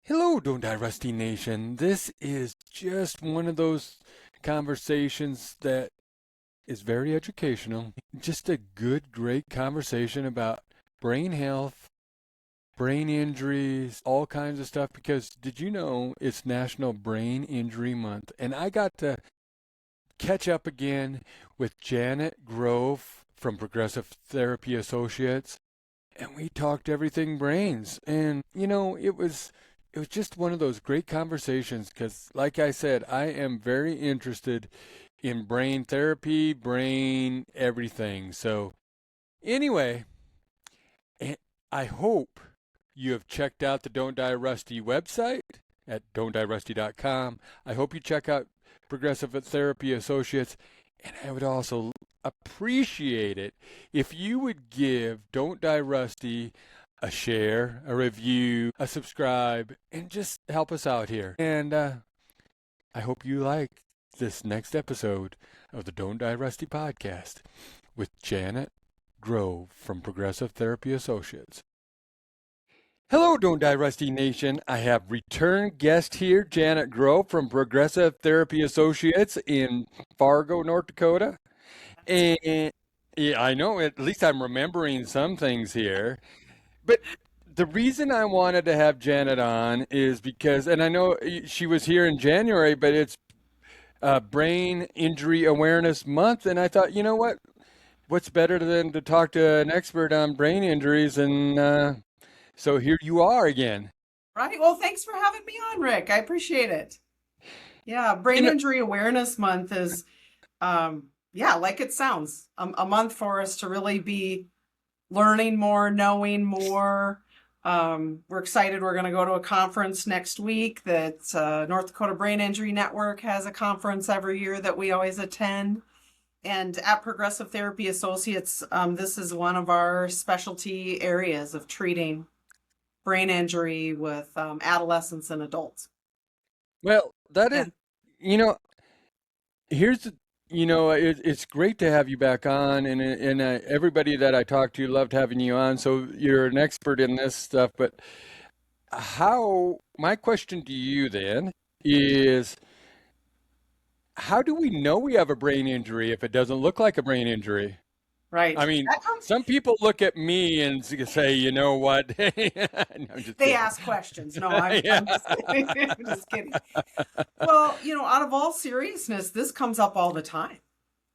Hello, Don't Die Rusty Nation. This is just one of those conversations that is very educational. Just a good, great conversation about brain health, brain injuries, all kinds of stuff. Because did you know it's National Brain Injury Month? And I got to catch up again with Janet Grove from Progressive Therapy Associates, and we talked everything brains. And it was just one of those great conversations because, like I said, I am very interested in brain therapy, brain everything. So anyway, eh, I hope you have checked out the Don't Die Rusty website at don'tdierusty.com. I hope you check out Progressive Therapy Associates, and I would also appreciate it if you would give Don't Die Rusty a share, a review, a subscribe, and just help us out here. And I hope you like this next episode of the Don't Die Rusty podcast with Janet Grove from Progressive Therapy Associates. Hello, Don't Die Rusty Nation. I have return guest here, Janet Grove from Progressive Therapy Associates in Fargo, North Dakota. And yeah, I know, at least I'm remembering some things here. But the reason I wanted to have Janet on is because, and I know she was here in January, but it's Brain Injury Awareness Month. And I thought, you know what? What's better than to talk to an expert on brain injuries? And so here you are again. Right. Well, thanks for having me on, Rick. I appreciate it. Yeah, You Brain know, Injury Awareness Month is, yeah, like it sounds, a month for us to really be learning more, knowing more. We're excited. We're going to go to a conference next week that North Dakota Brain Injury Network has a conference every year that we always attend. And at Progressive Therapy Associates, this is one of our specialty areas of treating brain injury with adolescents and adults. well, that is, Yeah. you know, here's the, it's great to have you back on, and everybody that I talked to loved having you on. So you're an expert in this stuff, but my question to you then is, how do we know we have a brain injury if it doesn't look like a brain injury? I Right. mean, That comes, some people look at me and say, you know what? No, I'm just they kidding. ask questions. No, I'm Yeah. just kidding. I'm just kidding. Well, out of all seriousness, this comes up all the time,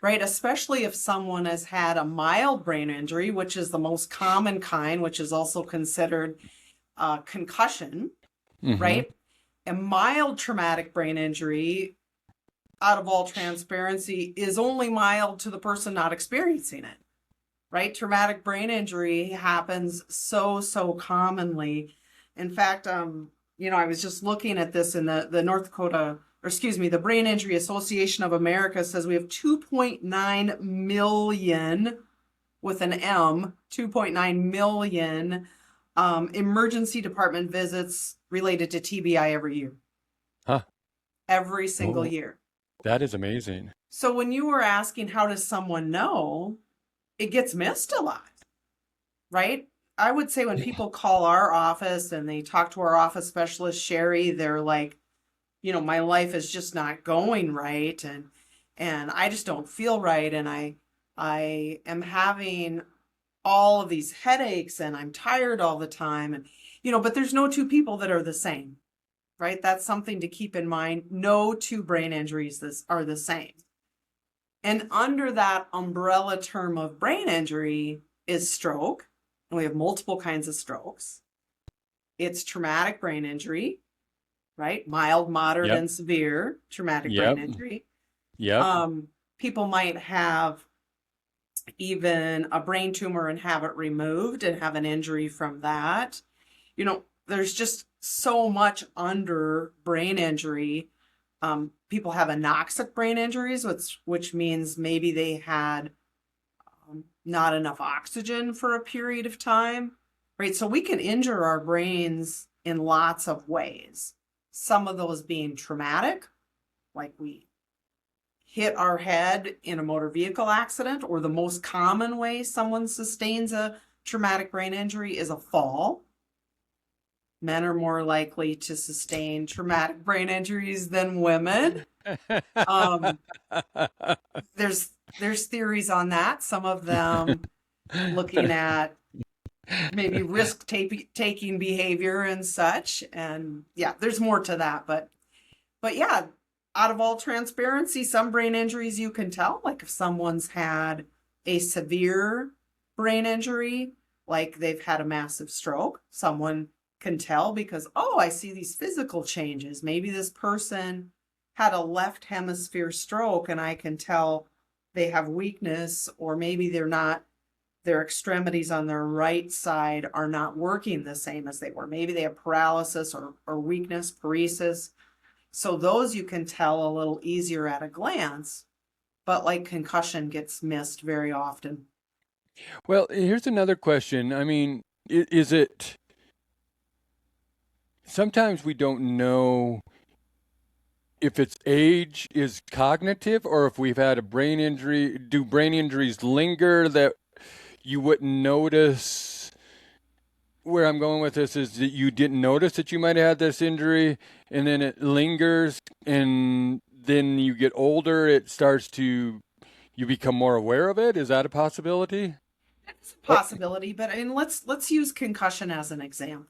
right? Especially if someone has had a mild brain injury, which is the most common kind, which is also considered a concussion, Hmm. right? A mild traumatic brain injury, out of all transparency, is only mild to the person not experiencing it, right? Traumatic brain injury happens so commonly. In fact, I was just looking at this in the North Dakota, or excuse me, the Brain Injury Association of America says we have 2.9 million with an M, 2.9 million emergency department visits related to TBI every year, Huh. every single Oh, year. that is amazing. So when you were asking how does someone know, it gets missed a lot, right? I would say when people call our office and they talk to our office specialist, Sherry, they're like, my life is just not going right, and I just don't feel right, and I am having all of these headaches and I'm tired all the time, and but there's no two people that are the same, right? That's something to keep in mind. No two brain injuries are the same. And under that umbrella term of brain injury is stroke. And we have multiple kinds of strokes. It's traumatic brain injury, right? Mild, moderate, Yep. and severe traumatic brain Yep. injury. Yep. People might have even a brain tumor and have it removed and have an injury from that. There's just so much under brain injury. People have anoxic brain injuries, which means maybe they had not enough oxygen for a period of time, right? So we can injure our brains in lots of ways. Some of those being traumatic, like we hit our head in a motor vehicle accident, or the most common way someone sustains a traumatic brain injury is a fall. Men are more likely to sustain traumatic brain injuries than women. Um, there's theories on that. Some of them looking at maybe risk taking behavior and such. And yeah, there's more to that. But yeah, out of all transparency, some brain injuries you can tell, like if someone's had a severe brain injury, like they've had a massive stroke, someone can tell because, oh, I see these physical changes. Maybe this person had a left hemisphere stroke and I can tell they have weakness, or maybe their extremities on their right side are not working the same as they were. Maybe they have paralysis or weakness, paresis. So those you can tell a little easier at a glance, but like concussion gets missed very often. Well, here's another question. I mean, is it sometimes we don't know if it's age is cognitive or if we've had a brain injury. Do brain injuries linger that you wouldn't notice? Where I'm going with this is that you didn't notice that you might have had this injury and then it lingers, and then you get older, you become more aware of it. Is that a possibility? It's a possibility, but I mean, let's use concussion as an example.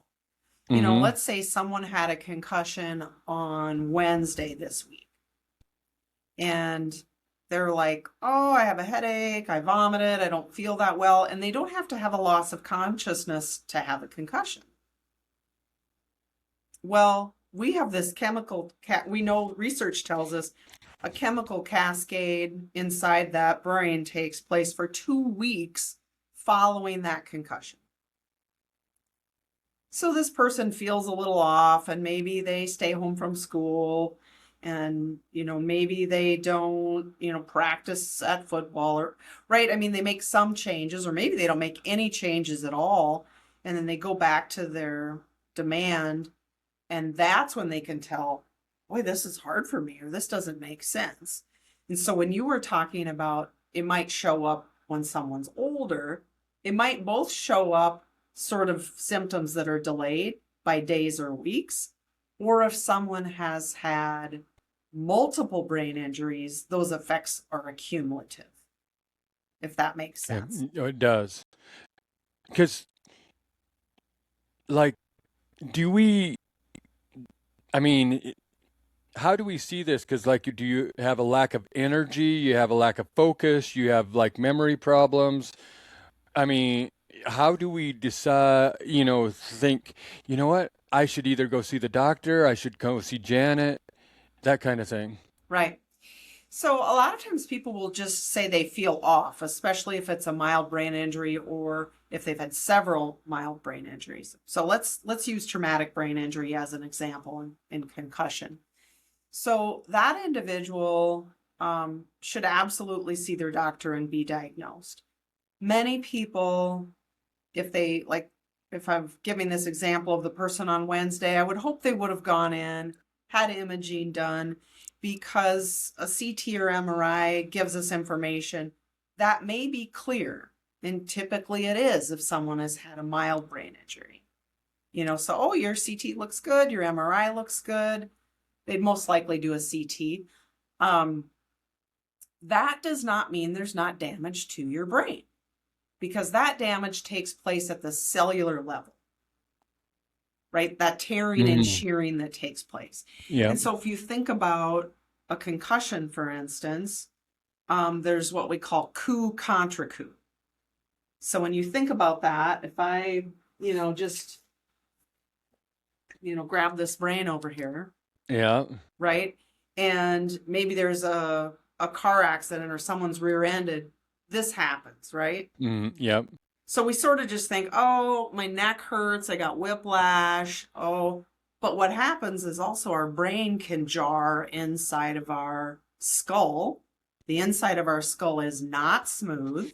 Mm-hmm. Let's say someone had a concussion on Wednesday this week, and they're like, oh, I have a headache, I vomited, I don't feel that well, and they don't have to have a loss of consciousness to have a concussion. Well, we have this we know research tells us a chemical cascade inside that brain takes place for 2 weeks following that concussion. So this person feels a little off, and maybe they stay home from school, and maybe they don't practice at football, or right. I mean, they make some changes, or maybe they don't make any changes at all, and then they go back to their demand, and that's when they can tell, boy, this is hard for me, or this doesn't make sense. And so when you were talking about it might show up when someone's older, it might both show up sort of symptoms that are delayed by days or weeks, or if someone has had multiple brain injuries, those effects are accumulative, if that makes Yeah, sense. it does. Because, like, do we, I mean, how do we see this? Because, like, do you have a lack of energy? You have a lack of focus? You have, like, memory problems? I mean, how do we decide, think, you know what? I should either go see the doctor, I should go see Janet, that kind of thing. Right. So a lot of times people will just say they feel off, especially if it's a mild brain injury or if they've had several mild brain injuries. So let's use traumatic brain injury as an example in concussion. So that individual should absolutely see their doctor and be diagnosed. Many people, if I'm giving this example of the person on Wednesday, I would hope they would have gone in, had imaging done, because a CT or MRI gives us information that may be clear. And typically it is if someone has had a mild brain injury. So, oh, your CT looks good, your MRI looks good. They'd most likely do a CT. That does not mean there's not damage to your brain, because that damage takes place at the cellular level, right? That tearing and Mm, shearing that takes place. yeah. And so if you think about a concussion, for instance, there's what we call coup contra coup. So when you think about that, if I, just, grab this brain over here, Yeah. right? And maybe there's a car accident or someone's rear-ended, this happens, right? Yep. So we sort of just think, oh, my neck hurts, I got whiplash. Oh, but what happens is also our brain can jar inside of our skull. The inside of our skull is not smooth,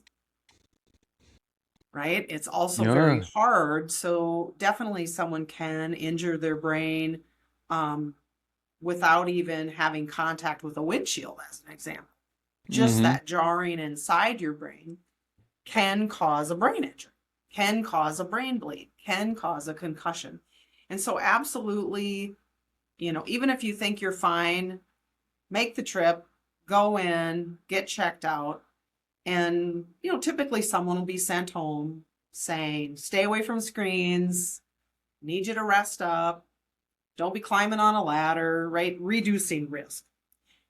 right? It's also very Yeah. hard. So definitely someone can injure their brain without even having contact with a windshield, as an example. Just Mm-hmm. that jarring inside your brain can cause a brain injury, can cause a brain bleed, can cause a concussion. And so absolutely, even if you think you're fine, make the trip, go in, get checked out. And, typically someone will be sent home saying, stay away from screens, need you to rest up, don't be climbing on a ladder, right? Reducing risk.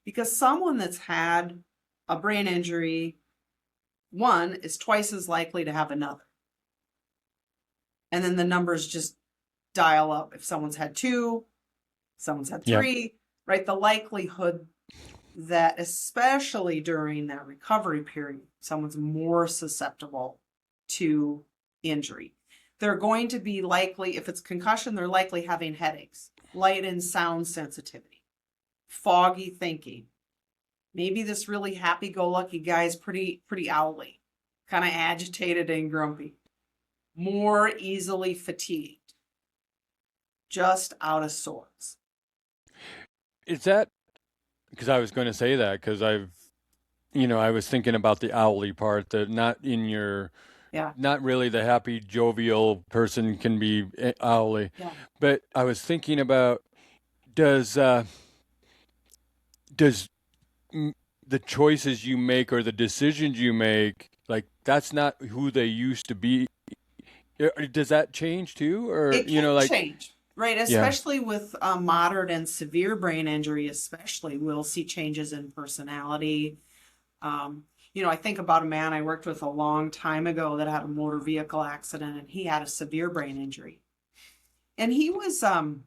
Because someone that's had a brain injury, one, is twice as likely to have another. And then the numbers just dial up. If someone's had two, someone's had three, right? The likelihood that, especially during that recovery period, someone's more susceptible to injury. They're going to be likely, if it's concussion, they're likely having headaches, light and sound sensitivity, foggy thinking. Maybe this really happy-go-lucky guy is pretty owly, kind of agitated and grumpy, more easily fatigued, just out of sorts. Is that, because I was going to say that, because I was thinking about the owly part, that not in your, not really the happy, jovial person can be owly. Yeah. But I was thinking about, does the choices you make or the decisions you make, like, that's not who they used to be. Does that change too? Or, it can change, right? Especially with moderate and severe brain injury, especially, we'll see changes in personality. I think about a man I worked with a long time ago that had a motor vehicle accident, and he had a severe brain injury. And he was sort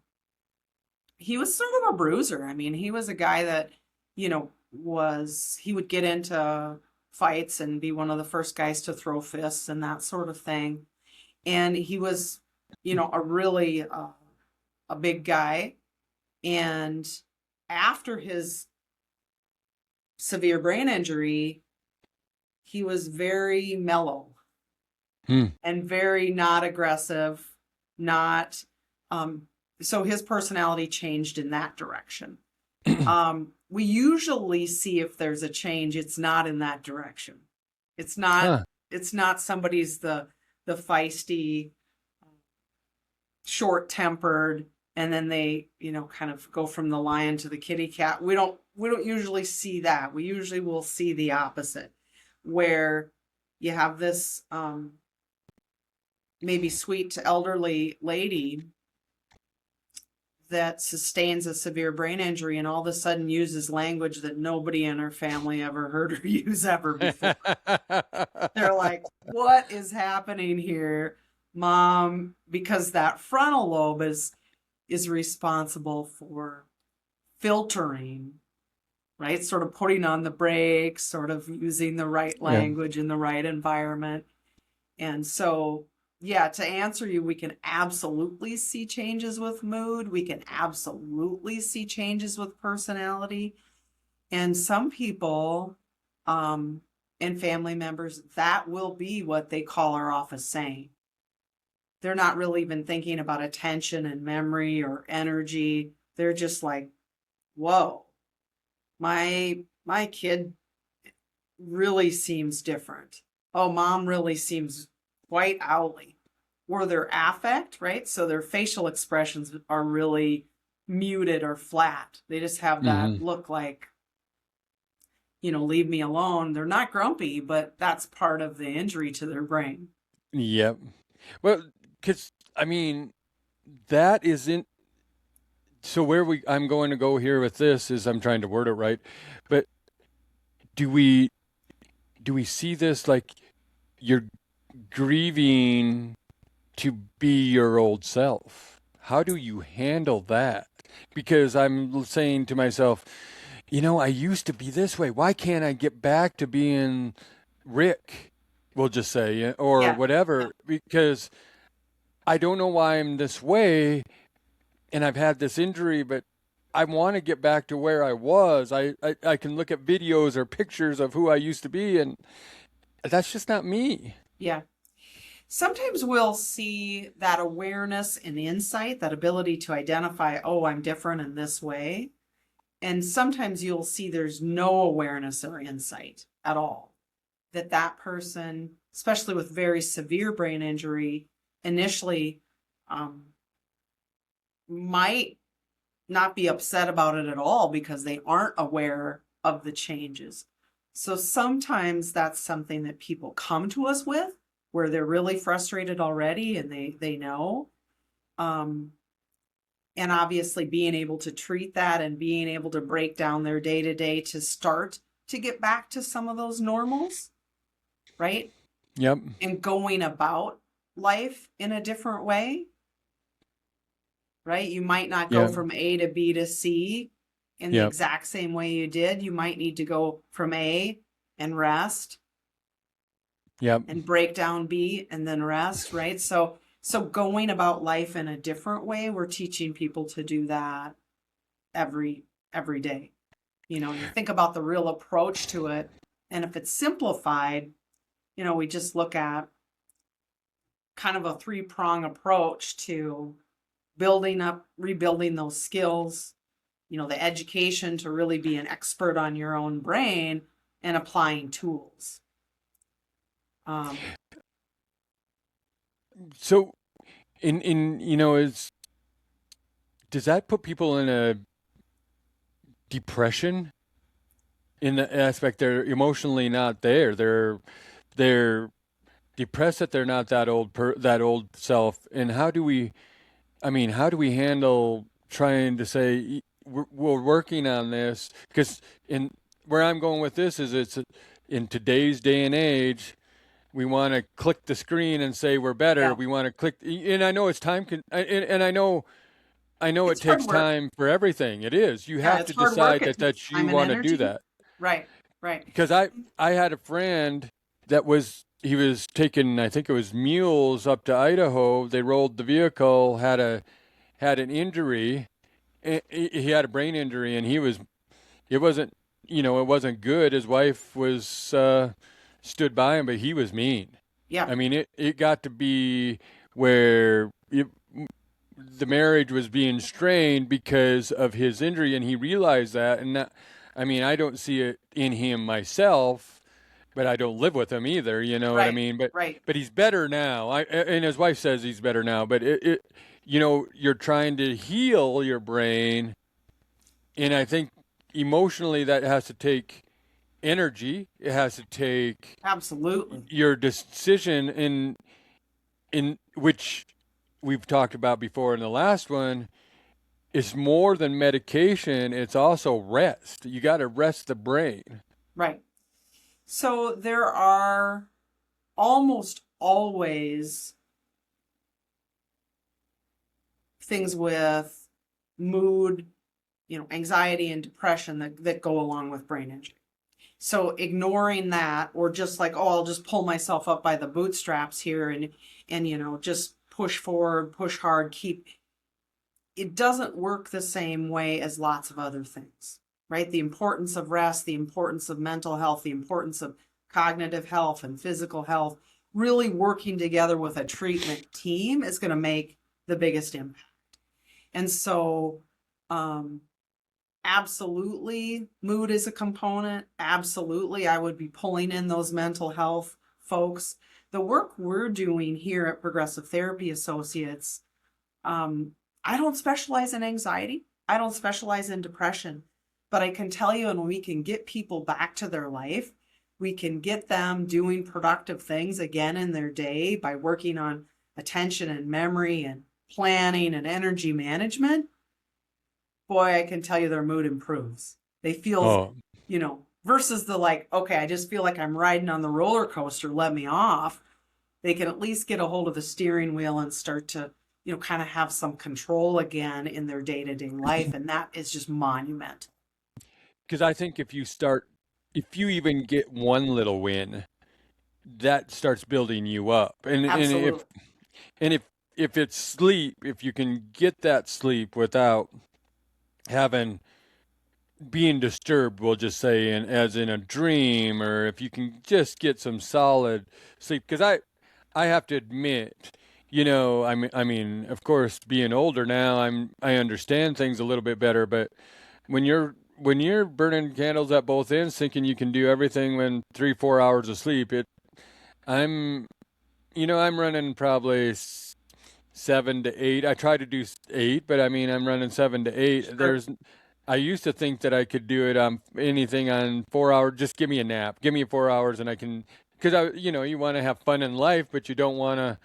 of a bruiser. I mean, he was a guy that, he would get into fights and be one of the first guys to throw fists and that sort of thing. And he was, a really a big guy. And after his severe brain injury, he was very mellow and very not aggressive, not so his personality changed in that direction. We usually see if there's a change, it's not in that direction. It's not somebody's the feisty, short-tempered, and then they, kind of go from the lion to the kitty cat. We don't usually see that. We usually will see the opposite, where you have this maybe sweet elderly lady that sustains a severe brain injury and all of a sudden uses language that nobody in her family ever heard her use ever before. They're like, what is happening here, Mom? Because that frontal lobe is responsible for filtering, right? Sort of putting on the brakes, sort of using the right language in the right environment. And so, to answer you, we can absolutely see changes with mood. We can absolutely see changes with personality. And some people and family members, that will be what they call our office saying. They're not really even thinking about attention and memory or energy. They're just like, whoa, my kid really seems different. Oh, Mom really seems quite owly. Or their affect, right? So their facial expressions are really muted or flat. They just have that look like, leave me alone. They're not grumpy, but that's part of the injury to their brain. Yep. Well, because, that isn't, so I'm going to go here with this is I'm trying to word it right, but do we see this like you're grieving to be your old self? How do you handle that? Because I'm saying to myself, I used to be this way. Why can't I get back to being Rick, we'll just say, or whatever, because I don't know why I'm this way and I've had this injury, but I want to get back to where I was. I can look at videos or pictures of who I used to be, and that's just not me. Yeah. Sometimes we'll see that awareness and insight, that ability to identify, oh, I'm different in this way. And sometimes you'll see there's no awareness or insight at all. That person, especially with very severe brain injury, initially might not be upset about it at all because they aren't aware of the changes. So sometimes that's something that people come to us with where they're really frustrated already and they know. Um, and obviously being able to treat that and being able to break down their day to day to start to get back to some of those normals, right? Yep. And going about life in a different way, right? You might not go Yep. from A to B to C in the Yep. exact same way you did. You might need to go from A and rest Yep. and break down B and then rest, right? So going about life in a different way, we're teaching people to do that every day. You know, you think about the real approach to it, and if it's simplified, you know, we just look at kind of a three-prong approach to building up, rebuilding those skills, you know, the education to really be an expert on your own brain and applying tools. So in you know, does that put people in a depression in the aspect they're emotionally not there? They're depressed that they're not that old self. And how do we handle trying to say we're working on this? Because in where I'm going with this is it's in today's day and age, we want to click the screen and say we're better. Yeah, We want to click, and I know it's and I know it it's hard takes work. time for everything. It is. You Yeah, have it's to hard work. decide It takes that you time and want to do energy. that. Right, right. Because I had a friend that he was taking, I think it was mules up to Idaho. They rolled the vehicle, had an injury. He had a brain injury, and it wasn't it wasn't good. His wife was stood by him, but he was mean. Yeah, I mean, it got to be where the marriage was being strained because of his injury, and he realized that. And that, I mean, I don't see it in him myself, but I don't live with him either. You know what I right, mean? right. But he's better now. And his wife says he's better now. But you're trying to heal your brain, and I think emotionally that has to take energy. It has to take Absolutely. your decision in which we've talked about before in the last one. It's more than medication, it's also rest. You got to rest the brain. Right. So there are almost always things with mood, you know, anxiety and depression that go along with brain injury. So ignoring that or just like, oh, I'll just pull myself up by the bootstraps here and you know, just push forward, push hard, it doesn't work the same way as lots of other things, right? The importance of rest, the importance of mental health, the importance of cognitive health and physical health, really working together with a treatment team is going to make the biggest impact. And so, absolutely, mood is a component. Absolutely, I would be pulling in those mental health folks. The work we're doing here at Progressive Therapy Associates, I don't specialize in anxiety. I don't specialize in depression. But I can tell you, when we can get people back to their life, we can get them doing productive things again in their day by working on attention and memory and planning and energy management. Boy, I can tell you their mood improves. They feel, Oh, you know, versus the like, okay, I just feel like I'm riding on the roller coaster, let me off. They can at least get a hold of the steering wheel and start to, you know, kind of have some control again in their day-to-day life. And that is just monumental. because I think if you even get one little win, that starts building you up. Absolutely. And if it's sleep, if you can get that sleep without having being disturbed, we'll just say, as in a dream, or if you can just get some solid sleep. Because I have to admit, I mean, of course, being older now, I understand things a little bit better. But when you're burning candles at both ends, thinking you can do everything when 3-4 hours of sleep, I'm running probably 7 to 8. I try to do 8, but I mean, I'm running 7 to 8. Sure. I used to think that I could do it on anything on 4 hours. Just give me a nap. Give me 4 hours and I can, because you want to have fun in life, but you don't want to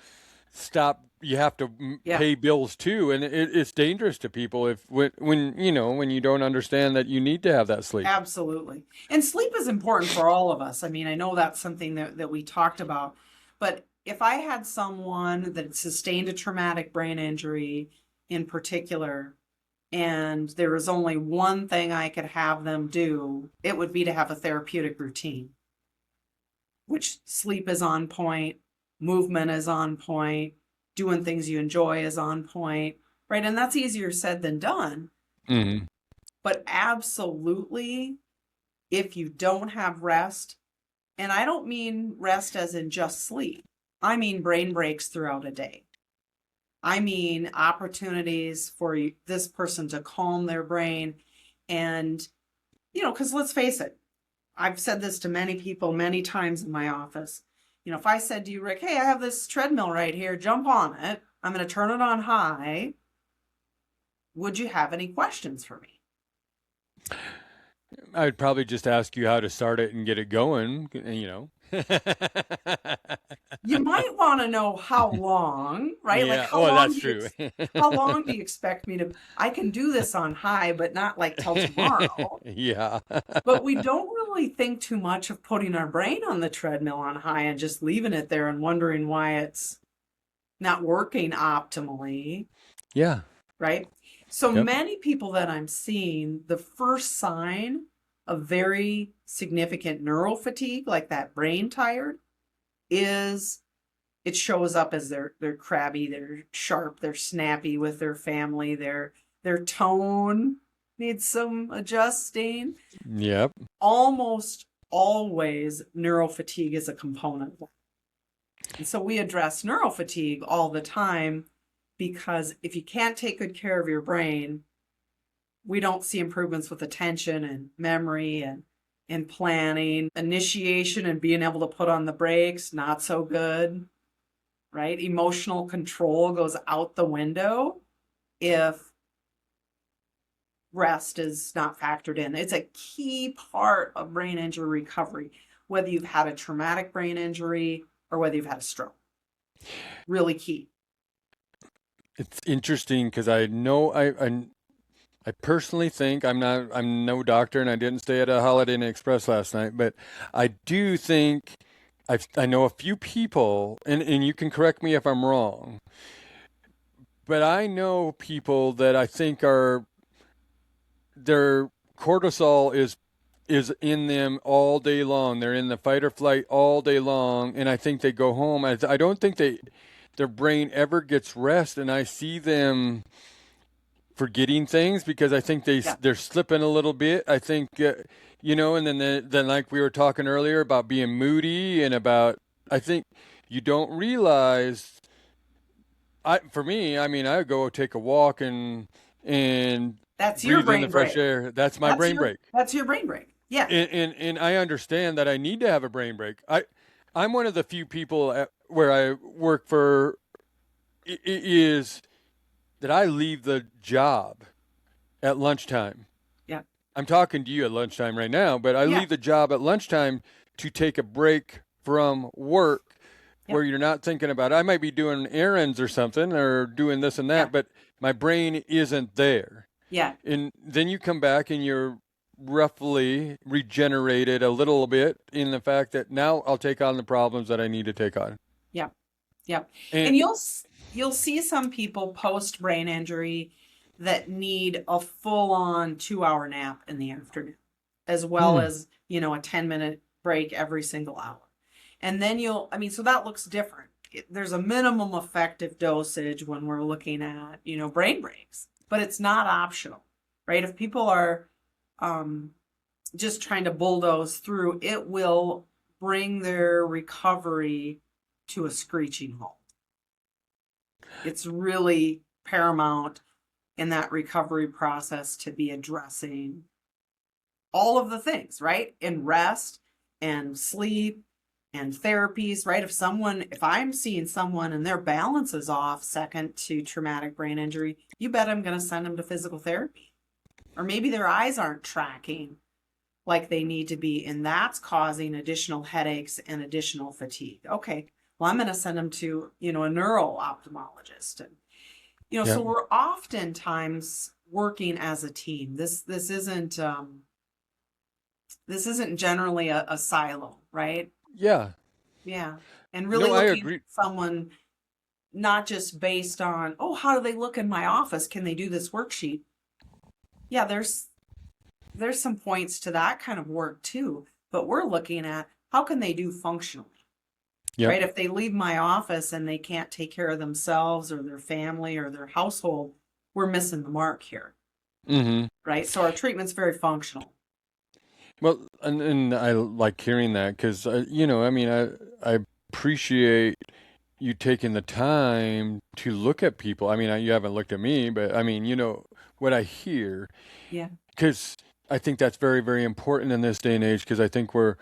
stop. You have to Yeah. pay bills too. And it's dangerous to people if, when you don't understand that you need to have that sleep. Absolutely. And sleep is important for all of us. I mean, I know that's something that we talked about, but if I had someone that sustained a traumatic brain injury in particular, and there was only one thing I could have them do, it would be to have a therapeutic routine, which sleep is on point, movement is on point, doing things you enjoy is on point, right? And that's easier said than done. Hmm. But absolutely, if you don't have rest, and I don't mean rest as in just sleep, I mean brain breaks throughout a day. I mean opportunities for this person to calm their brain. And, because let's face it, I've said this to many people many times in my office. If I said to you, Rick, hey, I have this treadmill right here, jump on it. I'm going to turn it on high. Would you have any questions for me? I'd probably just ask you how to start it and get it going. You might want to know how long, right? Like Yeah. Oh, that's true. how long do you expect me to? I can do this on high, but not like till tomorrow. Yeah. But we don't really think too much of putting our brain on the treadmill on high and just leaving it there and wondering why it's not working optimally, Yeah. right? So Yep. many people that I'm seeing, the first sign of very significant neural fatigue, like that brain tired, is it shows up as they're crabby, they're sharp, they're snappy with their family, their tone needs some adjusting. Yep. Almost always neural fatigue is a component of that. And so we address neural fatigue all the time because if you can't take good care of your brain, we don't see improvements with attention and memory and planning, initiation and being able to put on the brakes, not so good, right? Emotional control goes out the window if rest is not factored in. It's a key part of brain injury recovery, whether you've had a traumatic brain injury or whether you've had a stroke. Really key. It's interesting because I know I personally think I'm no doctor and I didn't stay at a Holiday Inn Express last night, but I do think I know a few people, and you can correct me if I'm wrong, but I know people that I think their cortisol is in them all day long. They're in the fight or flight all day long, and I think they go home. I don't think their brain ever gets rest, and I see them forgetting things because I think Yeah. they're slipping a little bit. I think and then like we were talking earlier about being moody and about I think you don't realize. For me, I mean, I go take a walk and That's your breathe in the brain fresh break. air. That's my brain break. That's your brain break. Yeah. And I understand that I need to have a brain break. I'm one of the few people where I work for is that I leave the job at lunchtime. Yeah. I'm talking to you at lunchtime right now, but I Yeah. leave the job at lunchtime to take a break from work Yeah. where you're not thinking about it. I might be doing errands or something or doing this and Yeah. that, but my brain isn't there. Yeah. And then you come back and you're roughly regenerated a little bit in the fact that now I'll take on the problems that I need to take on. Yeah. Yeah. And And you'll see some people post brain injury that need a full-on 2-hour nap in the afternoon, as well as, a 10-minute break every single hour. And then so that looks different. There's a minimum effective dosage when we're looking at, brain breaks, but it's not optional, right? If people are just trying to bulldoze through, it will bring their recovery to a screeching halt. It's really paramount in that recovery process to be addressing all of the things, right? And rest and sleep and therapies, right? If I'm seeing someone and their balance is off second to traumatic brain injury, you bet I'm going to send them to physical therapy. Or maybe their eyes aren't tracking like they need to be, and that's causing additional headaches and additional fatigue. Okay, well, I'm going to send them to, a neuro ophthalmologist. And, Yeah. so we're oftentimes working as a team. This isn't generally a silo, right? Yeah. Yeah. And really No, I looking agree. at someone not just based on, oh, how do they look in my office? Can they do this worksheet? Yeah, there's some points to that kind of work too, but we're looking at how can they do functionally, Yep. right? If they leave my office and they can't take care of themselves or their family or their household, we're missing the mark here, Mm-hmm. right? So our treatment's very functional. Well, and I like hearing that because, I mean, I appreciate you taking the time to look at people. I mean, you haven't looked at me, but I mean, what I hear, Yeah. because I think that's very, very important in this day and age because I think we're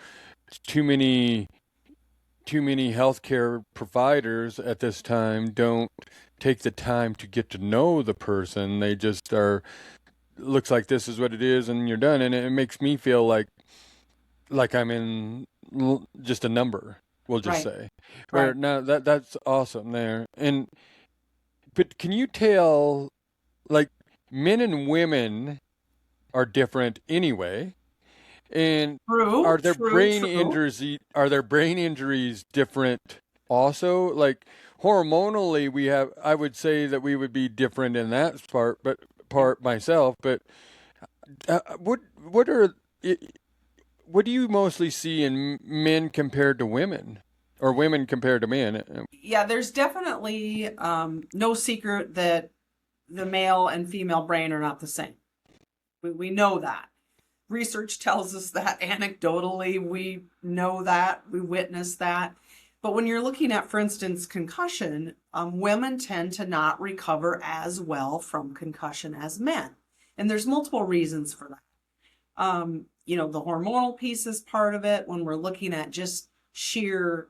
too many healthcare providers at this time don't take the time to get to know the person. They just are, looks like this is what it is and you're done. And it makes me feel like I'm in just a number, we'll just Right. say. Where Right. now that's awesome there. But can you tell, like, men and women are different anyway? And True, true, true. are their brain injuries different also? Like hormonally I would say that we would be different in that Yeah. part myself, but what are what do you mostly see in men compared to women or women compared to men? Yeah, there's definitely no secret that the male and female brain are not the same. We know that. Research tells us that anecdotally, we know that, we witness that. But when you're looking at, for instance, concussion, women tend to not recover as well from concussion as men. And there's multiple reasons for that. The hormonal piece is part of it when we're looking at just sheer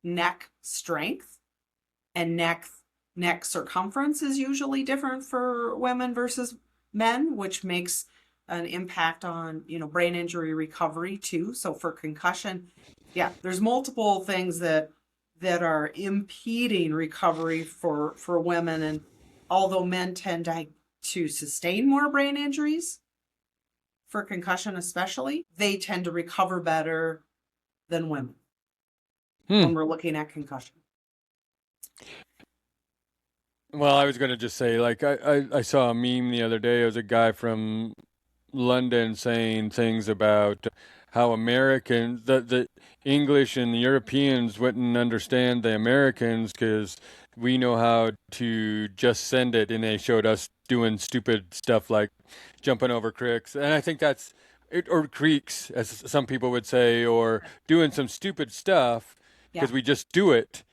neck strength, and neck circumference is usually different for women versus men, which makes an impact on brain injury recovery too. So for concussion, yeah, there's multiple things that are impeding recovery for women. And although men tend to sustain more brain injuries, for concussion especially, they tend to recover better than women when we're looking at concussion. Well, I was going to just say, like, I saw a meme the other day. It was a guy from London saying things about how the English and the Europeans wouldn't understand the Americans because we know how to just send it, and they showed us doing stupid stuff like jumping over creeks. And I think that's it, or creeks, as some people would say, or doing some stupid stuff Yeah. because we just do it.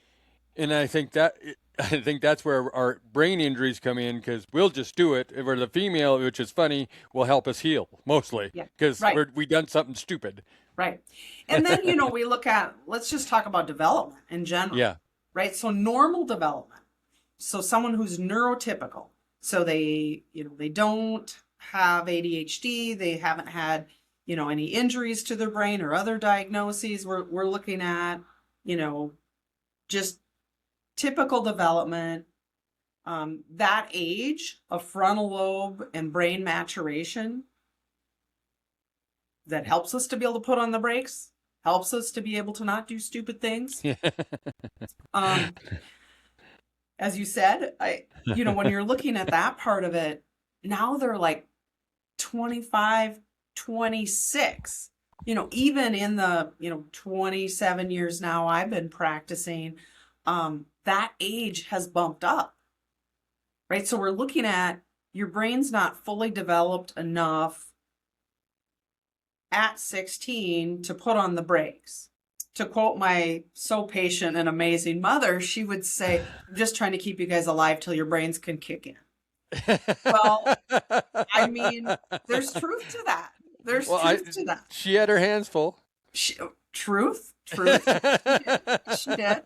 And I think that's where our brain injuries come in because we'll just do it. Where the female, which is funny, will help us heal mostly Yeah. because Right. we done something stupid. Right. And then, we look at, let's just talk about development in general. Yeah. Right. So normal development. So someone who's neurotypical. So they don't have ADHD. They haven't had, any injuries to their brain or other diagnoses. We're looking at, just typical development. That age of frontal lobe and brain maturation that helps us to be able to put on the brakes, helps us to be able to not do stupid things. As you said, when you're looking at that part of it, now they're like 25, 26. Even in the 27 years now I've been practicing, that age has bumped up, right? So we're looking at your brain's not fully developed enough at 16 to put on the brakes. To quote my so patient and amazing mother, she would say, I'm just trying to keep you guys alive till your brains can kick in. Well, I mean, there's truth to that. There's truth to that. She had her hands full. Truth? Truth, she did. She did.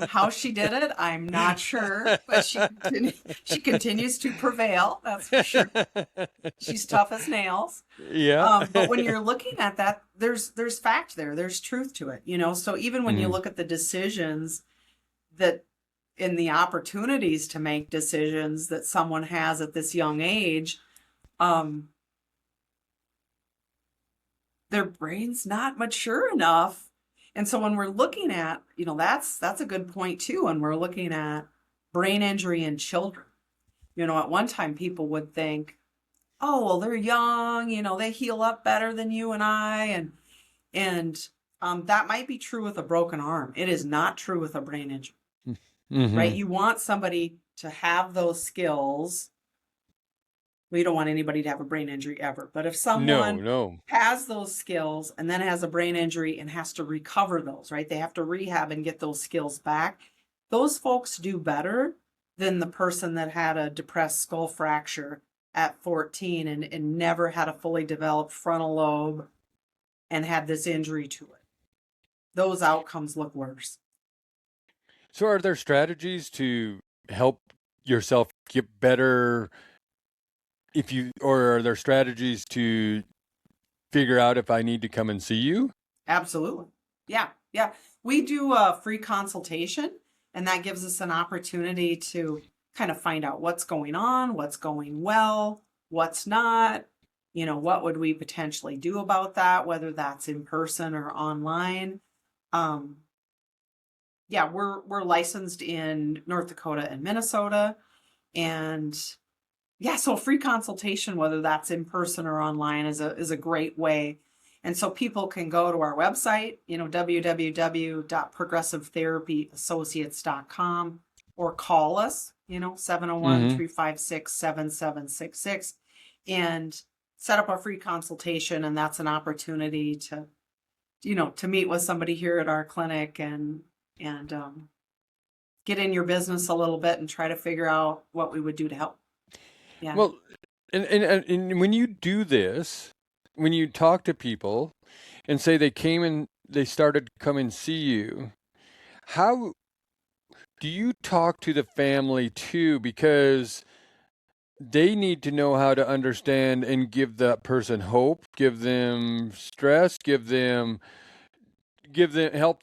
How she did it, I'm not sure, but she continues to prevail. That's for sure. She's tough as nails. Yeah. But when you're looking at that, there's fact there. There's truth to it, you know. So even when you Mhm. look at the decisions that in the opportunities to make decisions that someone has at this young age, their brain's not mature enough. And so when we're looking at, you know, that's a good point too. When we're looking at brain injury in children, you know, at one time people would think, oh, well, they're young, you know, they heal up better than you and I. And that might be true with a broken arm. It is not true with a brain injury, right? Mhm. You want somebody to have those skills. We don't want anybody to have a brain injury ever. But if No, someone no. has those skills and then has a brain injury and has to recover those, right? They have to rehab and get those skills back. Those folks do better than the person that had a depressed skull fracture at 14 and never had a fully developed frontal lobe and had this injury to it. Those outcomes look worse. So are there strategies to help yourself get better or are there strategies to figure out if I need to come and see you? Absolutely. Yeah. Yeah. We do a free consultation, and that gives us an opportunity to kind of find out what's going on, what's going well, what's not, you know, what would we potentially do about that, whether that's in person or online. Um, yeah, we're licensed in North Dakota and Minnesota. And yeah, so free consultation, whether that's in person or online, is a great way. And so people can go to our website, you know, www.progressivetherapyassociates.com, or call us, you know, 701-356-7766, and set up a free consultation. And that's an opportunity to, you know, to meet with somebody here at our clinic and get in your business a little bit and try to figure out what we would do to help. Yeah. Well, and when you do this, when you talk to people and say they came and they started to come and see you, how do you talk to the family too? Because they need to know how to understand and give that person hope, give them stress, help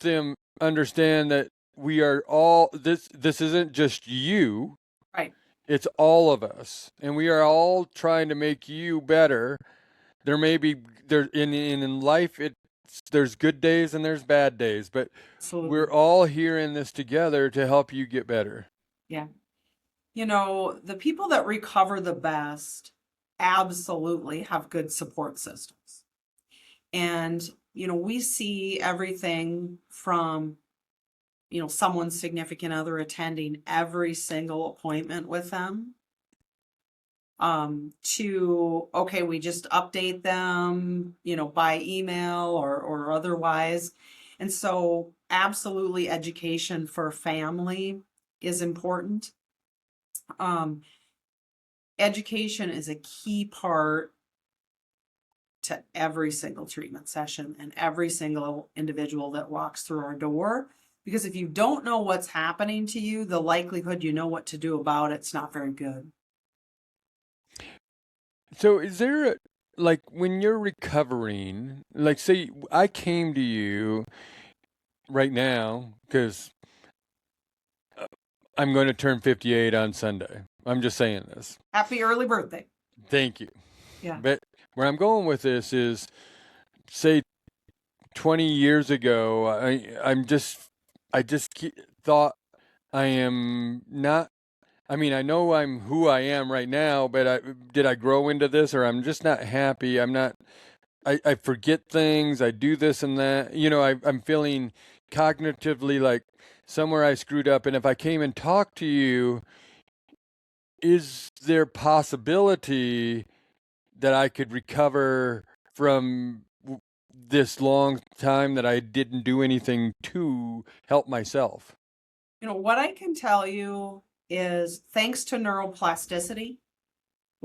them understand that we are all this isn't just you, Right. it's all of us, and we are all trying to make you better. There may be there in life there's good days and there's bad days, but Absolutely. we're all here in this together to help you get better. Yeah. You know, the people that recover the best absolutely have good support systems. And, you know, we see everything from, you know, someone's significant other attending every single appointment with them, to, okay, we just update them, you know, by email or otherwise. And so absolutely education for family is important. Education is a key part to every single treatment session and every single individual that walks through our door. Because if you don't know what's happening to you, the likelihood you know what to do about it's not very good. So is there like when you're recovering, like say I came to you right now because I'm going to turn 58 on Sunday. I'm just saying this. Happy early birthday. Thank you. Yeah. But where I'm going with this is, say 20 years ago, I just thought I am not. I mean, I know I'm who I am right now, but did I grow into this, or I'm just not happy? I'm not. I forget things. I do this and that. You know, I'm feeling cognitively like somewhere I screwed up. And if I came and talked to you, is there possibility that I could recover from this long time that I didn't do anything to help myself? You know, what I can tell you is thanks to neuroplasticity,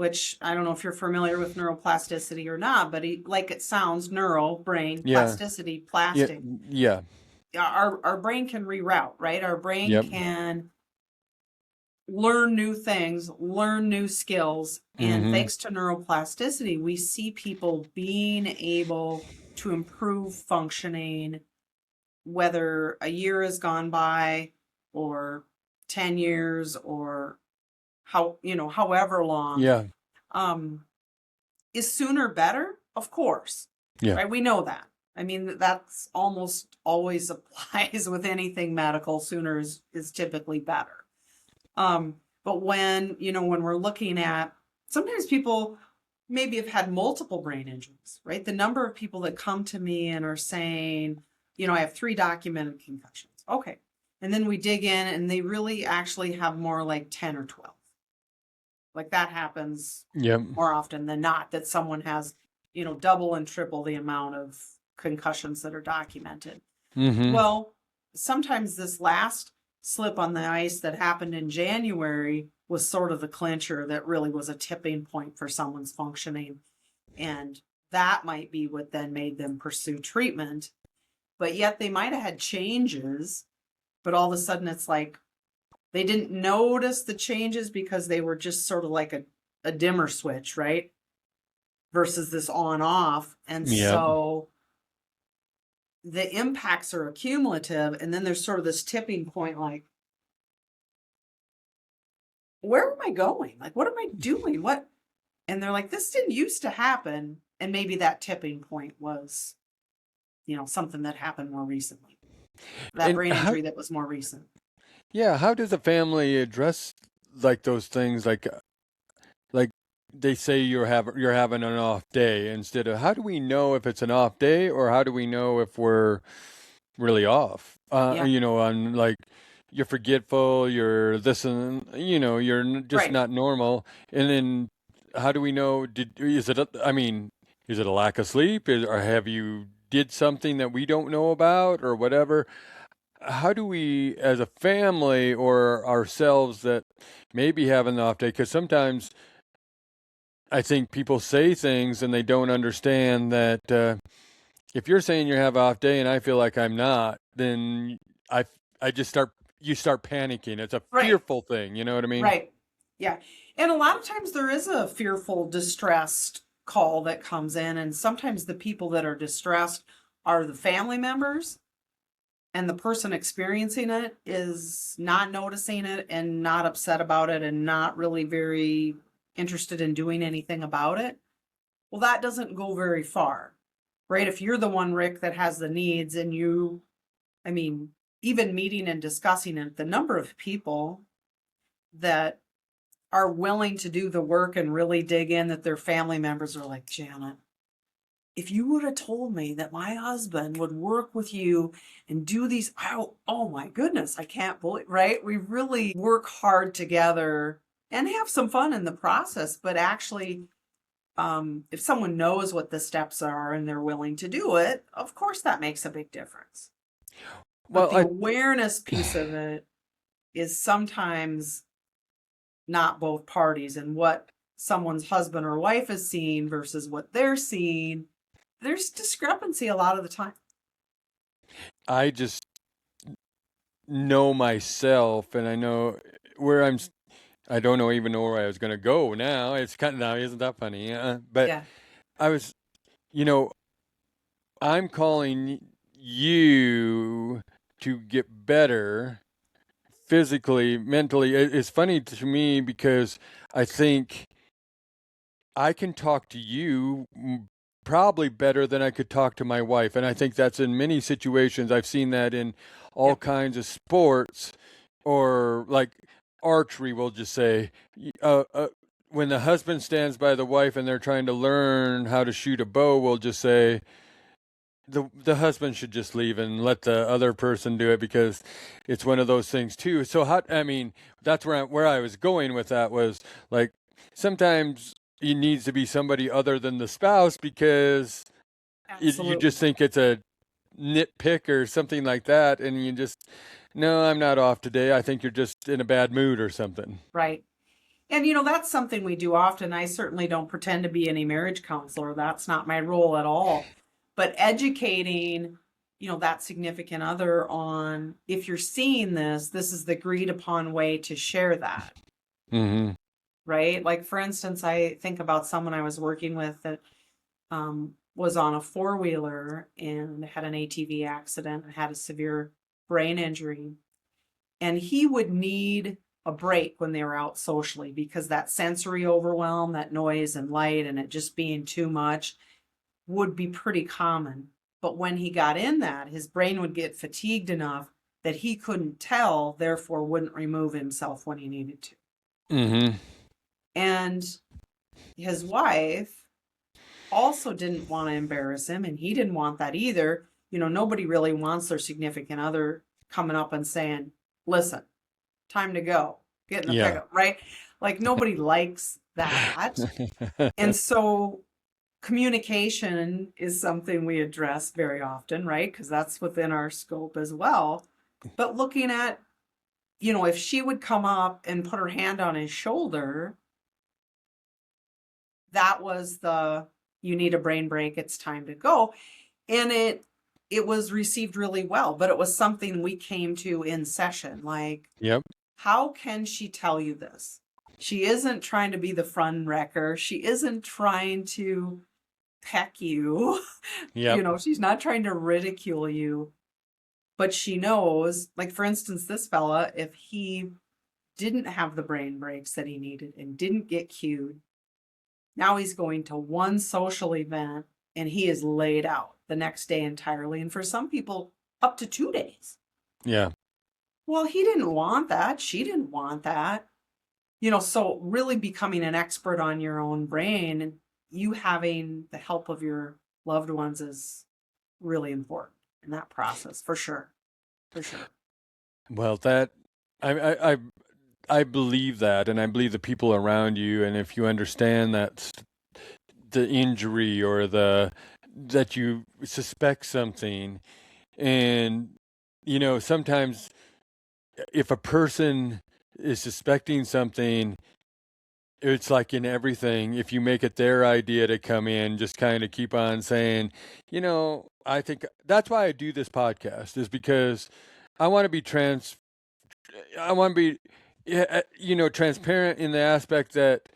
which I don't know if you're familiar with neuroplasticity or not, but like it sounds, neural, brain, Yeah. plasticity, Yeah. plastic. Yeah. Our brain can reroute, right? Our brain Yep. can learn new things, learn new skills. And Mm-hmm. thanks to neuroplasticity, we see people being able to improve functioning, whether a year has gone by or 10 years or however long. Yeah. Is sooner better? Of course. Yeah. Right? We know that. I mean, that's almost always applies with anything medical. Sooner is typically better. But when we're looking at, sometimes people maybe have had multiple brain injuries, right? The number of people that come to me and are saying, I have 3 documented concussions. Okay. And then we dig in and they really actually have more like 10 or 12. Like that happens Yep. more often than not, that someone has, double and triple the amount of concussions that are documented. Mm-hmm. Well, sometimes this last slip on the ice that happened in January was sort of the clincher that really was a tipping point for someone's functioning. And that might be what then made them pursue treatment. But yet they might have had changes, but all of a sudden it's like they didn't notice the changes because they were just sort of like a dimmer switch, right? Versus this on off. And Yep. so the impacts are accumulative, and then there's sort of this tipping point, like, where am I going? Like, what am I doing? What? And they're like, this didn't used to happen. And maybe that tipping point was, something that happened more recently. That And brain how, injury that was more recent. yeah, how does a family address like those things? Like they say you're having an off day, instead of how do we know if it's an off day, or how do we know if we're really off? Yeah. On like you're forgetful, you're this, and you're just Right. not normal. And then how do we know? Is it a lack of sleep, or have you did something that we don't know about, or whatever? How do we, as a family or ourselves that maybe have an off day? Because sometimes I think people say things and they don't understand that if you're saying you have an off day and I feel like I'm not, then I just you start panicking. It's a Right. fearful thing. You know what I mean? Right. Yeah. And a lot of times there is a fearful, distressed call that comes in. And sometimes the people that are distressed are the family members, and the person experiencing it is not noticing it and not upset about it and not really very interested in doing anything about it. Well, that doesn't go very far, right? If you're the one, Rick, that has the needs, and even meeting and discussing it, the number of people that are willing to do the work and really dig in, that their family members are like, Janet, if you would have told me that my husband would work with you and do these, oh my goodness, I can't believe, right? We really work hard together and have some fun in the process. But actually, if someone knows what the steps are and they're willing to do it, of course that makes a big difference. But Well, the awareness piece of it is sometimes not both parties, and what someone's husband or wife is seeing versus what they're seeing. There's discrepancy a lot of the time. I just know myself, and I know where I don't know even know where I was going to go now. It's kind of, now, isn't that funny? But Yeah. I was, you know, I'm calling you to get better physically, mentally. It's funny to me because I think I can talk to you probably better than I could talk to my wife. And I think that's in many situations. I've seen that in all Yep. kinds of sports, or like archery, we'll just say. When the husband stands by the wife and they're trying to learn how to shoot a bow, we'll just say, the husband should just leave and let the other person do it, because it's one of those things too. So that's where I was going with that, was like sometimes it needs to be somebody other than the spouse, because you just think it's a nitpick or something like that, and you just, no, I'm not off today. I think you're just in a bad mood or something. Right. And, that's something we do often. I certainly don't pretend to be any marriage counselor. That's not my role at all. But educating, that significant other on, if you're seeing this is the agreed upon way to share that. Mm-hmm. Right? Like, for instance, I think about someone I was working with that was on a four-wheeler and had an ATV accident and had a severe brain injury. And he would need a break when they were out socially because that sensory overwhelm, that noise and light, and it just being too much would be pretty common. But when he got in that, his brain would get fatigued enough that he couldn't tell, therefore wouldn't remove himself when he needed to. Mm-hmm. And his wife also didn't want to embarrass him, and he didn't want that either. Nobody really wants their significant other coming up and saying, listen, time to go, get in the pickup, right? Like, nobody likes that. And so communication is something we address very often, right? Because that's within our scope as well. But looking at, if she would come up and put her hand on his shoulder, that was you need a brain break, it's time to go. And it was received really well, but it was something we came to in session. Like, Yep. how can she tell you this? She isn't trying to be the fun wrecker. She isn't trying to peck you. Yep. She's not trying to ridicule you, but she knows, like, for instance, this fella, if he didn't have the brain breaks that he needed and didn't get cued, now he's going to one social event and he is laid out the next day entirely. And for some people, up to 2 days. Yeah. Well, he didn't want that. She didn't want that. So really becoming an expert on your own brain and you having the help of your loved ones is really important in that process, for sure. For sure. Well, I believe that, and I believe the people around you, and if you understand that the injury or that you suspect something, and sometimes if a person is suspecting something, it's like in everything, if you make it their idea to come in, just kind of keep on saying, I think that's why I do this podcast, is because I want to be transparent in the aspect that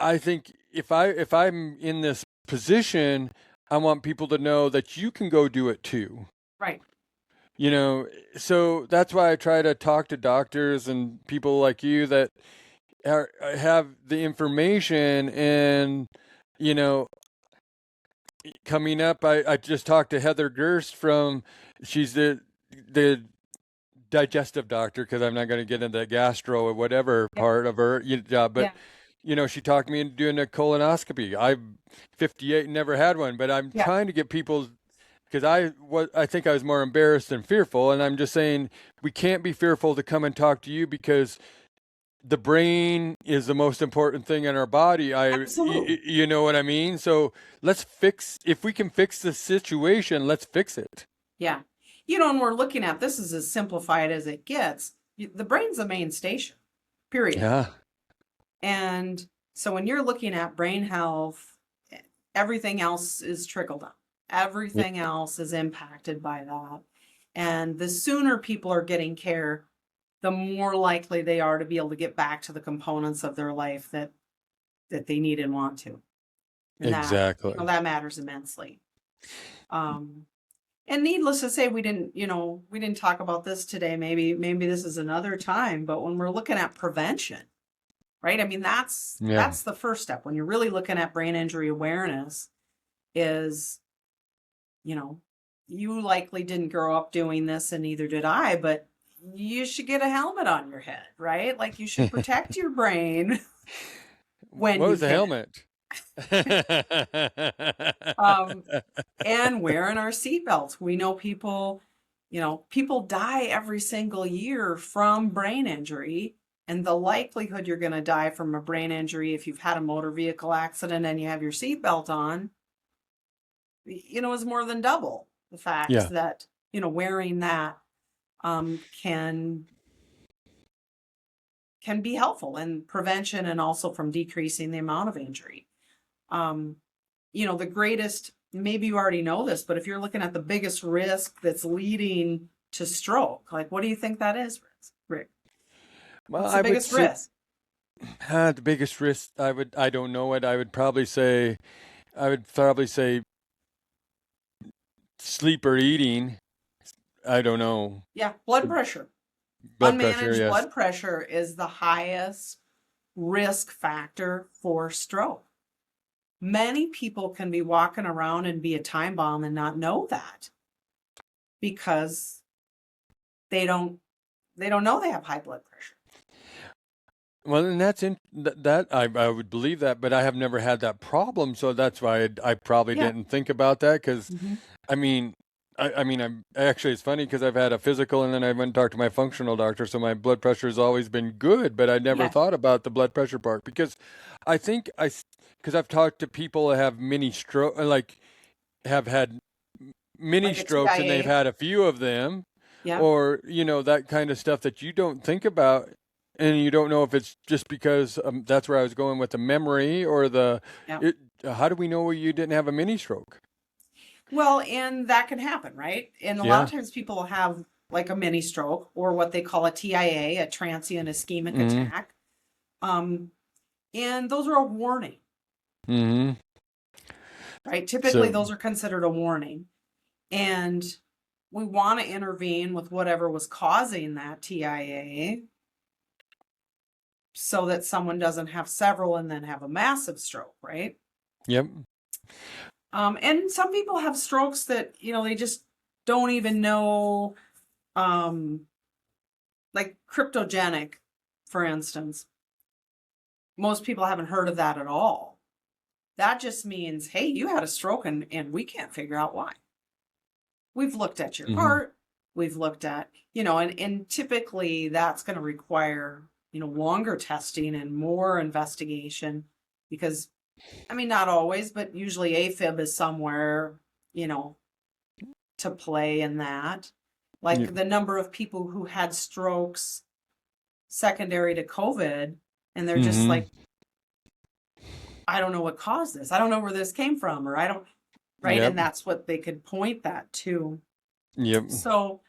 I think if I'm in this position, I want people to know that you can go do it too. Right. So that's why I try to talk to doctors and people like you that have the information. And coming up, I just talked to Heather Gerst she's the digestive doctor, because I'm not going to get into the gastro or whatever part of her job, but she talked me into doing a colonoscopy. I'm 58 and never had one, but I'm trying to get people, because I think I was more embarrassed than fearful, and I'm just saying we can't be fearful to come and talk to you, because the brain is the most important thing in our body. Absolutely. You know what I mean? So if we can fix the situation, let's fix it. Yeah. And we're looking at this is as simplified as it gets. The brain's the main station, period. Yeah. And so when you're looking at brain health, everything else is trickle down. Everything else is impacted by that. And the sooner people are getting care, the more likely they are to be able to get back to the components of their life that they need and want to. And exactly. That matters immensely. And needless to say, we didn't talk about this today. Maybe this is another time, but when we're looking at prevention, right? I mean, that's the first step. When you're really looking at brain injury awareness is, you likely didn't grow up doing this, and neither did I, but you should get a helmet on your head, right? Like, you should protect your brain when what was the helmet? And wearing our seatbelts. We know people die every single year from brain injury, and the likelihood you're going to die from a brain injury if you've had a motor vehicle accident and you have your seatbelt on, is more than double the fact that, wearing that can can be helpful in prevention and also from decreasing the amount of injury. The greatest, maybe you already know this, but if you're looking at the biggest risk that's leading to stroke, like what do you think that is, Rick? Well, What's the I would biggest say risk? the biggest risk. I don't know it. I would probably say sleep or eating. I don't know. Yeah, blood pressure. Blood pressure, Unmanaged yes. blood pressure is the highest risk factor for stroke. Many people can be walking around and be a time bomb and not know that because they don't know they have high blood pressure. Well, and that I would believe that, but I have never had that problem, so that's why I probably Yeah. didn't think about that. Because Mhm. I mean, I'm actually, it's funny because I've had a physical and then I went and talked to my functional doctor, so my blood pressure has always been good, but I never Yeah. thought about the blood pressure part because I think because I've talked to people that have mini stroke, like have had mini Like a strokes and they've TIA. had a few of them, Yeah. or that kind of stuff that you don't think about, and you don't know if it's just because that's where I was going with the memory or Yeah. how do we know you didn't have a mini stroke? Well, and that can happen, right? And a lot Yeah. of times people have like a mini stroke or what they call a TIA, a transient ischemic Mm-hmm. attack. Um, and those are a warning, Mm-hmm. right? Typically, So, those are considered a warning. And we want to intervene with whatever was causing that TIA so that someone doesn't have several and then have a massive stroke, right? yep. And some people have strokes that, they just don't even know, um, like cryptogenic, for instance. Most people haven't heard of that at all. That just means, hey, you had a stroke and we can't figure out why. We've looked at your Mm-hmm. heart, we've looked at, and typically that's going to require, longer testing and more investigation because, I mean, not always, but usually AFib is somewhere, you know, to play in that. Yeah. Like the number of people who had strokes secondary to COVID, and they're just Mm-hmm. like, I don't know what caused this. I don't know where this came from, or I don't, right? Yep. And that's what they could point that to. Yep. So,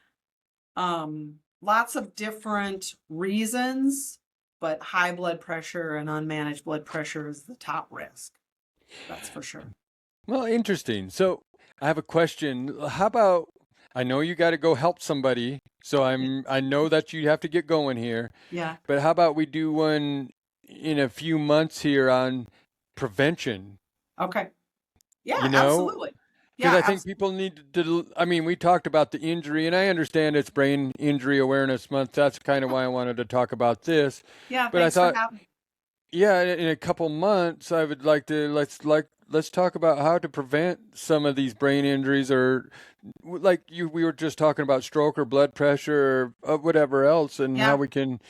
lots of different reasons, but high blood pressure and unmanaged blood pressure is the top risk. That's for sure. Well, interesting. So I have a question. How about I know you got to go help somebody, so Yeah. I know that you have to get going here. Yeah. But how about we do one in a few months here on prevention? Okay. Yeah, You know, absolutely. because Yeah, I think people need to. I mean, we talked about the injury, and I understand it's Brain Injury Awareness Month. That's kind of why I wanted to talk about this. yeah, But I thanks for thought, having me. yeah, in a couple months, I would like to let's talk about how to prevent some of these brain injuries, or like we were just talking about stroke or blood pressure or whatever else, and how Yeah, we can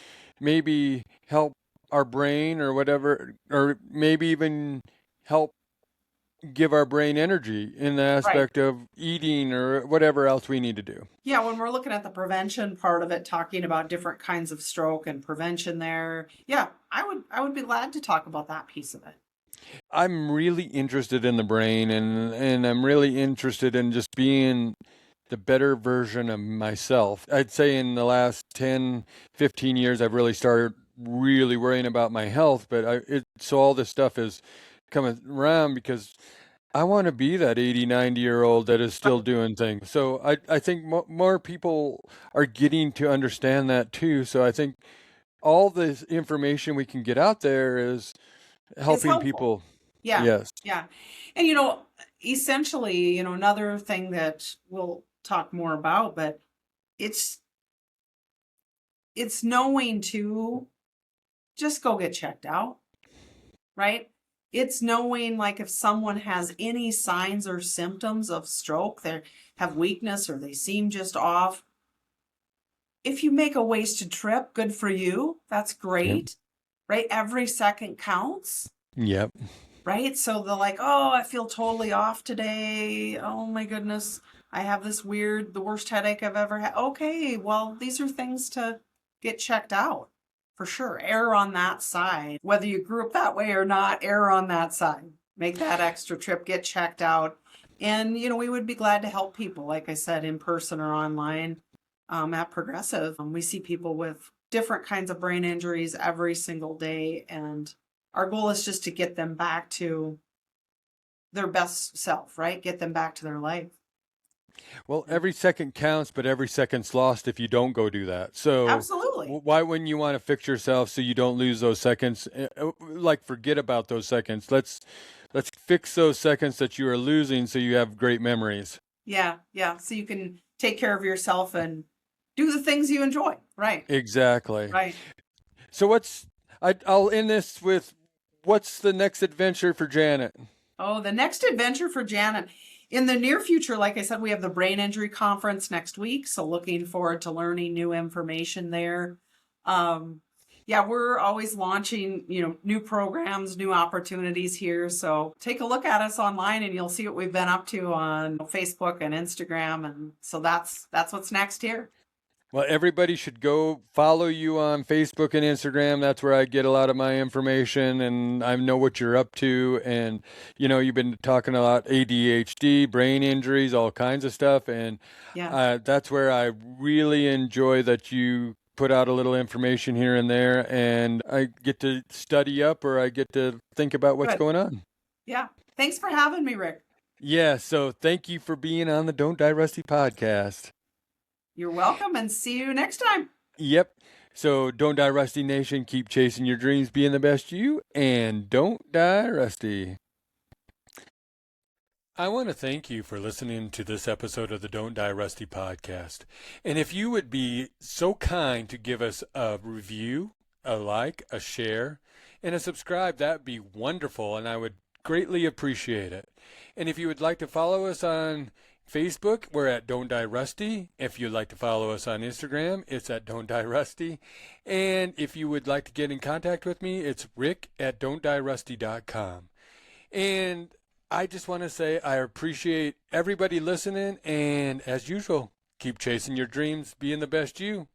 maybe help our brain or whatever, or maybe even help give our brain energy in the right. aspect of eating or whatever else we need to do. Yeah, when we're looking at the prevention part of it, talking about different kinds of stroke and prevention there. Yeah, I would be glad to talk about that piece of it. I'm really interested in the brain, and I'm really interested in just being the better version of myself. I'd say in the last 10, 15 years, I've really started really worrying about my health, but so all this stuff is coming around because I want to be that 80, 90-year-old that is still doing things. So I think more people are getting to understand that too. So I think all this information we can get out there is It's helping helpful. people. Yeah, Yes. yeah. And essentially, another thing that we'll talk more about, but it's it's knowing to just go get checked out, right? It's knowing like if someone has any signs or symptoms of stroke, they have weakness or they seem just off. If you make a wasted trip, good for you. That's Yep. great, right? Every second counts, Yep. right? So they're like, oh, I feel totally off today. Oh my goodness. I have the worst headache I've ever had. Okay, well, these are things to get checked out. For sure. Err on that side. Whether you grew up that way or not, err on that side. Make that extra trip, get checked out. And, we would be glad to help people, like I said, in person or online. At Progressive, we see people with different kinds of brain injuries every single day. And our goal is just to get them back to their best self, right? Get them back to their life. Well, every second counts, but every second's lost if you don't go do that. So absolutely, why wouldn't you want to fix yourself so you don't lose those seconds? Like, forget about those seconds. Let's fix those seconds that you are losing so you have great memories. Yeah. So you can take care of yourself and do the things you enjoy. Right. Exactly. Right. So I'll end this with, what's the next adventure for Janet? Oh, the next adventure for Janet. In the near future, like I said, we have the Brain Injury Conference next week. So looking forward to learning new information there. We're always launching, new programs, new opportunities here. So take a look at us online and you'll see what we've been up to on Facebook and Instagram. And so that's what's next here. Well, everybody should go follow you on Facebook and Instagram. That's where I get a lot of my information, and I know what you're up to. And, you've been talking a lot ADHD, brain injuries, all kinds of stuff. And that's where I really enjoy that you put out a little information here and there, and I get to study up, or I get to think about what's going on. Yeah. Thanks for having me, Rick. Yeah. So thank you for being on the Don't Die Rusty podcast. You're welcome, and see you next time. Yep. So don't die rusty, nation. Keep chasing your dreams, being the best you, and don't die rusty. I want to thank you for listening to this episode of the Don't Die Rusty podcast. And if you would be so kind to give us a review, a like, a share, and a subscribe, that'd be wonderful, and I would greatly appreciate it. And if you would like to follow us on Facebook, we're at Don't Die Rusty. If you'd like to follow us on Instagram, it's at Don't Die Rusty. And if you would like to get in contact with me, it's rick@don'tdierusty.com. And I just want to say I appreciate everybody listening. And as usual, keep chasing your dreams, being the best you,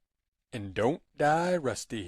and don't die rusty.